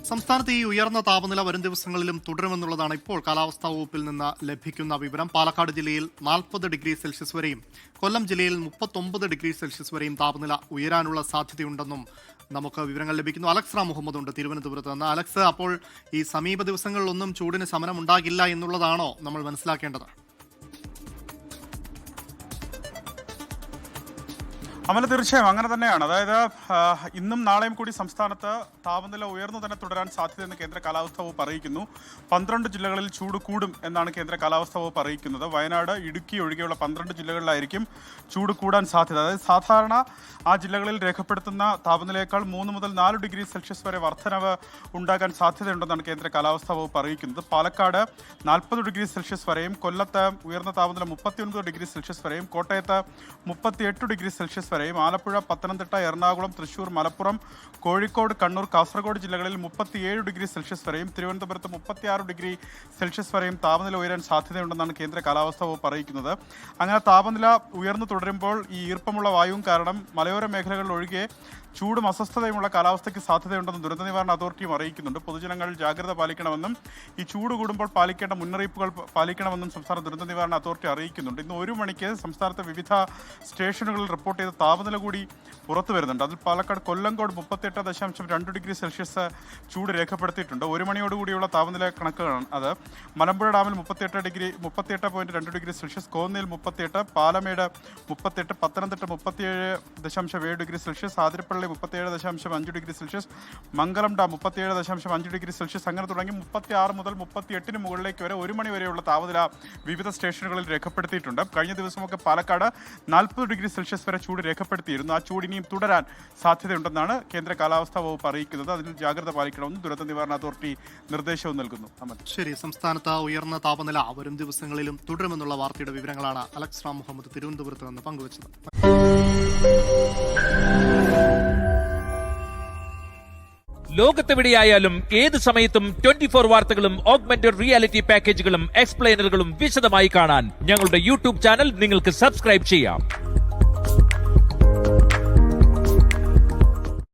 സംസ്ഥാനത്ത് ഈ ഉയർന്ന താപനില വരും ദിവസങ്ങളിലും തുടരുമെന്നുള്ളതാണ് ഇപ്പോൾ കാലാവസ്ഥാ വകുപ്പിൽ നിന്ന് ലഭിക്കുന്ന വിവരം. പാലക്കാട് ജില്ലയിൽ 40 ഡിഗ്രി സെൽഷ്യസ് വരെയും കൊല്ലം ജില്ലയിൽ 39 ഡിഗ്രി സെൽഷ്യസ് വരെയും താപനില ഉയരാനുള്ള സാധ്യതയുണ്ടെന്നും നമുക്ക് വിവരങ്ങൾ ലഭിക്കുന്നു. അലക്സ് റാം മുഹമ്മദ് ഉണ്ട് തിരുവനന്തപുരത്ത് നിന്ന്. അലക്സ്, അപ്പോൾ ഈ സമീപ ദിവസങ്ങളിലൊന്നും ചൂടിന് ശമനം ഉണ്ടാകില്ല എന്നുള്ളതാണോ നമ്മൾ മനസ്സിലാക്കേണ്ടത്? അമല, തീർച്ചയായും അങ്ങനെ തന്നെയാണ്. അതായത് ഇന്നും നാളെയും കൂടി സംസ്ഥാനത്ത് താപനില ഉയർന്നു തന്നെ തുടരാൻ സാധ്യതയെന്ന് കേന്ദ്ര കാലാവസ്ഥാ വകുപ്പ് അറിയിക്കുന്നു. 12 ജില്ലകളിൽ ചൂട് കൂടും എന്നാണ് കേന്ദ്ര കാലാവസ്ഥാ വകുപ്പ് അറിയിക്കുന്നത്. വയനാട്, ഇടുക്കി ഒഴികെയുള്ള 12 ജില്ലകളിലായിരിക്കും ചൂട് കൂടാൻ സാധ്യത. അതായത് സാധാരണ ആ ജില്ലകളിൽ രേഖപ്പെടുത്തുന്ന താപനിലയേക്കാൾ 3 മുതൽ 4 ഡിഗ്രി സെൽഷ്യസ് വരെ വർധനവ് ഉണ്ടാകാൻ സാധ്യതയുണ്ടെന്നാണ് കേന്ദ്ര കാലാവസ്ഥാ വകുപ്പ് അറിയിക്കുന്നത്. പാലക്കാട് 40 ഡിഗ്രി സെൽഷ്യസ് വരെയും, കൊല്ലത്ത് ഉയർന്ന താപനില 39 ഡിഗ്രി സെൽഷ്യസ് വരെയും, കോട്ടയത്ത് 38 ഡിഗ്രി സെൽഷ്യസ് വരെയും, ആലപ്പുഴ, പത്തനംതിട്ട, എറണാകുളം, തൃശൂർ, മലപ്പുറം, കോഴിക്കോട്, കണ്ണൂർ, കാസർഗോഡ് ജില്ലകളിൽ 37 ഡിഗ്രി സെൽഷ്യസ് വരെയും, തിരുവനന്തപുരത്ത് 36 ഡിഗ്രി സെൽഷ്യസ് വരെയും താപനില ഉയരാൻ സാധ്യതയുണ്ടെന്നാണ് കേന്ദ്ര കാലാവസ്ഥാ വകുപ്പ് അറിയിക്കുന്നത്. അങ്ങനെ താപനില ഉയർന്നു തുടരുമ്പോൾ ഈ ഈർപ്പമുള്ള വായുവും കാരണം മലയോര മേഖലകളിൽ ഒഴികെ ചൂടും അസ്വസ്ഥതയുമുള്ള കാലാവസ്ഥയ്ക്ക് സാധ്യതയുണ്ടെന്ന് ദുരന്ത നിവാരണ അതോറിറ്റിയും അറിയിക്കുന്നുണ്ട്. പൊതുജനങ്ങൾ ജാഗ്രത പാലിക്കണമെന്നും ഈ ചൂട് കൂടുമ്പോൾ പാലിക്കേണ്ട മുന്നറിയിപ്പുകൾ പാലിക്കണമെന്നും സംസ്ഥാന ദുരന്ത നിവാരണ അതോറിറ്റി അറിയിക്കുന്നുണ്ട്. ഇന്ന് 1 മണിക്ക് സംസ്ഥാനത്തെ വിവിധ സ്റ്റേഷനുകളിൽ റിപ്പോർട്ട് ചെയ്ത താപനില കൂടി പുറത്തു വരുന്നുണ്ട്. അതിൽ പാലക്കാട് കൊല്ലങ്കോട് 38.2 ഡിഗ്രി സെൽഷ്യസ് ചൂട് രേഖപ്പെടുത്തിയിട്ടുണ്ട്. 1 മണിയോടുകൂടിയുള്ള താപനില കണക്കുകളാണ് അത്. മലമ്പുഴ ഡാമിൽ 38.2 ഡിഗ്രി സെൽഷ്യസ്, കോന്നിയിൽ 38, Palamedu 38, Pathanamthitta 37.7 degree Celsius, Athirappilly 37.5 degree Celsius, Mangalam dam 37.5 degree Celsius, അങ്ങനെ തുടങ്ങി 36 മുതൽ 38 മുകളിലേക്ക് വരെ 1 മണി വരെയുള്ള താപനില വിവിധ സ്റ്റേഷനുകളിൽ രേഖപ്പെടുത്തിയിട്ടുണ്ട്. കഴിഞ്ഞ ദിവസമൊക്കെ പാലക്കാട് 40 ഡിഗ്രി സെൽഷ്യസ് വരെ ചൂട് രേഖപ്പെടുത്തിയിരുന്നു. ആ ചൂട് ഇനിയും തുടരാൻ സാധ്യതയുണ്ടെന്നാണ് കേന്ദ്ര കാലാവസ്ഥാ വകുപ്പ് അറിയിക്കുന്നത്. അതിൽ ജാഗ്രത പാലിക്കണമെന്ന് ദുരന്ത നിവാരണ അതോറിറ്റി നിർദ്ദേശവും നൽകുന്നു. ശരി, സംസ്ഥാനത്ത് ഉയർന്ന താപനില വരും ദിവസങ്ങളിലും തുടരുമെന്നുള്ള വാർത്തയുടെ വിവരങ്ങളാണ് അലക്സ് റാം മുഹമ്മദ് തിരുവനന്തപുരത്ത് നിന്ന് പങ്കുവച്ചത്. ലോകത്തെവിടെയായാലും ഏത് സമയത്തും 24 വാർത്തകളും ഓഗ്മെന്റഡ് റിയാലിറ്റി പാക്കേജുകളും എക്സ്പ്ലെയിനറുകളും വിശദമായി കാണാൻ ഞങ്ങളുടെ യൂട്യൂബ് ചാനൽ നിങ്ങൾക്ക് സബ്സ്ക്രൈബ് ചെയ്യാം.